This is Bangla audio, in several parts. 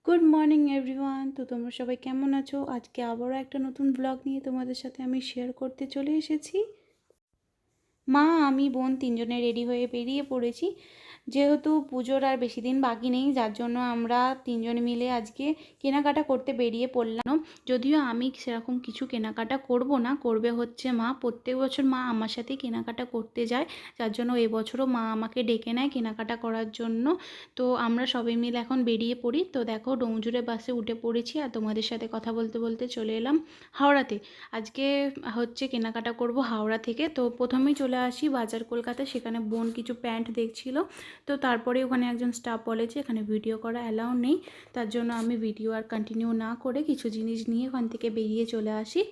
Good morning everyone. তো তোমরা সবাই কেমন আছো? আজকে আবারও একটা নতুন ব্লগ নিয়ে তোমাদের সাথে আমি শেয়ার করতে চলে এসেছি। মা, আমি, বোন তিনজনে রেডি হয়ে বেরিয়ে পড়েছি। যেহেতু পুজোর আর বেশি দিন বাকি নেই, যার জন্য আমরা তিনজনে মিলে আজকে কেনাকাটা করতে বেরিয়ে পড়লাম। যদিও আমি সেরকম কিছু কেনাকাটা করব না, করবে হচ্ছে মা। প্রত্যেক বছর মা আমার সাথে কেনাকাটা করতে যায়, যার জন্য এবছরও মা আমাকে ডেকে নেয় কেনাকাটা করার জন্য। তো আমরা সবাই মিলে এখন বেরিয়ে পড়ি। তো দেখো, ডোমজুড়ে বাসে উঠে পড়েছি আর তোমাদের সাথে কথা বলতে বলতে চলে এলাম হাওড়াতে। আজকে হচ্ছে কেনাকাটা করব হাওড়া থেকে। তো প্রথমেই চলে আসি বাজার কলকাতা, সেখানে বোন কিছু প্যান্ট দেখছিল। তো তারপরে ওখানে একজন স্টাফ বলেছে এখানে ভিডিও করা অ্যালাউ নেই, তার জন্য আমি ভিডিও আর কন্টিনিউ না করে কিছু জিনিস নিয়ে ওখান থেকে বেরিয়ে চলে আসি।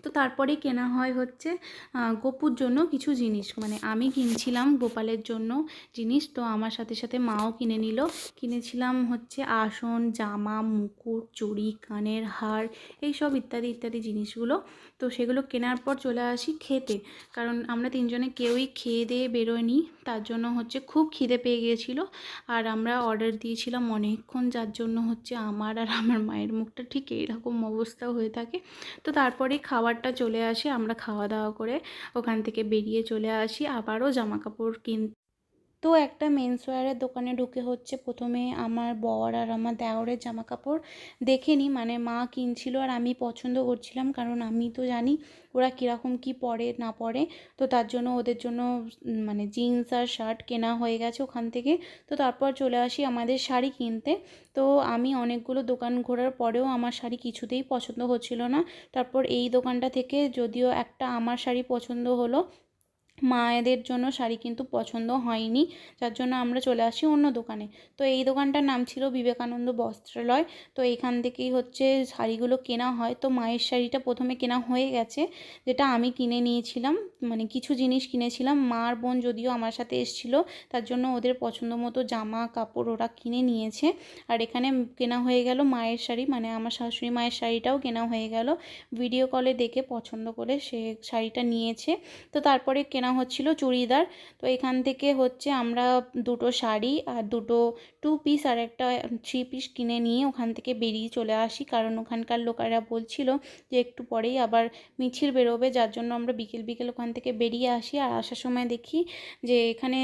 তো তারপরে কেনা হয় হচ্ছে গোপুর জন্য কিছু জিনিস, মানে আমি কিনছিলাম গোপালের জন্য জিনিস, তো আমার সাথে সাথে মাও কিনে নিল। কিনেছিলাম হচ্ছে আসন, জামা, মুকুট, চুড়ি, কানের হার, এইসব ইত্যাদি ইত্যাদি জিনিসগুলো। তো সেগুলো কেনার পর চলে আসি খেতে, কারণ আমরা তিনজনে কেউই খেয়ে দিয়ে বেরোয়নি, তার জন্য হচ্ছে খুব খিদে পেয়ে গিয়েছিলো। আর আমরা অর্ডার দিয়েছিলাম অনেকক্ষণ, যার জন্য হচ্ছে আমার আর আমার মায়ের মুখটা ঠিক এইরকম অবস্থা হয়ে থাকে। তো তারপরে খাবারটা চলে আসে, আমরা খাওয়া দাওয়া করে ওখান থেকে বেরিয়ে চলে আসি আবারও জামা কাপড় কিনতে। তো একটা মেন্স ওয়্যারের দোকানে ঢুকে হচ্ছে প্রথমে আমার বর আর আমার দেওরের জামা কাপড় দেখে নিই, মানে মা কিনছিল আর আমি পছন্দ করছিলাম, কারণ আমি তো জানি ওরা কীরকম কী পরে না পরে। তো তার জন্য ওদের জন্য মানে জিন্স আর শার্ট কেনা হয়ে গেছে ওখান থেকে। তো তারপর চলে আসি আমাদের শাড়ি কিনতে। তো আমি অনেকগুলো দোকান ঘোরার পরেও আমার শাড়ি কিছুতেই পছন্দ হচ্ছিল না। তারপর এই দোকানটা থেকে যদিও একটা আমার শাড়ি পছন্দ হলো, মায়েদের জন্য শাড়ি কিন্তু পছন্দ হয়নি, যার জন্য আমরা চলে আসি অন্য দোকানে। তো এই দোকানটার নাম ছিল বিবেকানন্দ বস্ত্রালয়। তো এইখান থেকেই হচ্ছে শাড়িগুলো কেনা হয়। তো মায়ের শাড়িটা প্রথমে কেনা হয়ে গেছে, যেটা আমি কিনে নিয়েছিলাম, মানে কিছু জিনিস কিনেছিলাম। মার বোন যদিও আমার সাথে এসেছিল, তার জন্য ওদের পছন্দ মতো জামা কাপড় ওরা কিনে নিয়েছে। আর এখানে কেনা হয়ে গেল মায়ের শাড়ি, মানে আমার শাশুড়ি মায়ের শাড়িটাও কেনা হয়ে গেল। ভিডিও কলে দেখে পছন্দ করে সে শাড়িটা নিয়েছে। তো তারপরে কেনা হচ্ছিল চুড়িদার। তো এখান থেকে হচ্ছে আমরা দুটো শাড়ি আর দুটো 2 পিস আর একটা 3 পিস কিনে নিয়ে ওখান থেকে বেরিয়ে চলে আসি, কারণ ওখানকার লোকেরা বলছিল যে একটু পরেই আবার মিছিল বেরোবে, যার জন্য আমরা বিকেল বিকেল ওখান থেকে বেরিয়ে আসি। আর আসার সময় দেখি যে এখানে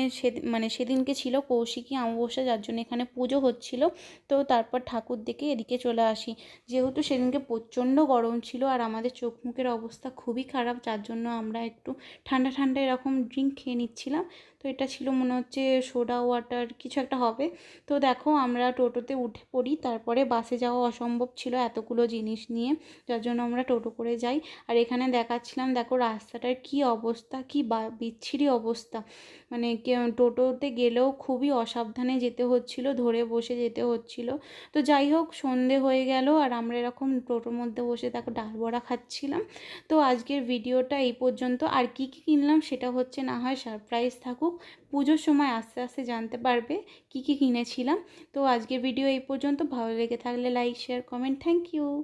সেদিনকে ছিল কৌশিকী অমাবস্যা, যার জন্য এখানে পুজো হচ্ছিল। তো তারপর ঠাকুর দেখে এদিকে চলে আসি। যেহেতু সেদিনকে প্রচণ্ড গরম ছিল আর আমাদের চোখ মুখের অবস্থা খুবই খারাপ, যার জন্য আমরা একটু ঠান্ডা ঠান্ডা এরকম ড্রিঙ্ক খেয়ে নিচ্ছিলাম। তো এটা ছিল মনে হচ্ছে সোডা ওয়াটার কিছু একটা হবে। তো দেখো, আমরা টোটোতে উঠে পড়ি, তারপরে বাসে যাওয়া অসম্ভব ছিল এতগুলো জিনিস নিয়ে, যার জন্য আমরা টোটো করে যাই। আর এখানে দেখাচ্ছিলাম, দেখো রাস্তাটার কি অবস্থা, কি বিচ্ছিরি অবস্থা, মানে টোটোতে গেলেও খুবই অসাবধানে যেতে হচ্ছিল, ধরে বসে যেতে হচ্ছিল। তো যাই হোক, সন্ধে হয়ে গেল আর আমরা এরকম টোটোর মধ্যে বসে দেখো ডাল বড়া খাচ্ছিলাম। তো আজকের ভিডিওটা এই পর্যন্ত। আর কি কি কিনলাম সেটা হচ্ছে না হয় সারপ্রাইজ থাকুক, পুজোর সময় আস্তে আস্তে জানতে পারবে কি কি কিনেছিলাম। তো আজকের ভিডিও এই পর্যন্ত। ভালো লেগে থাকলে like, share, comment. Thank you.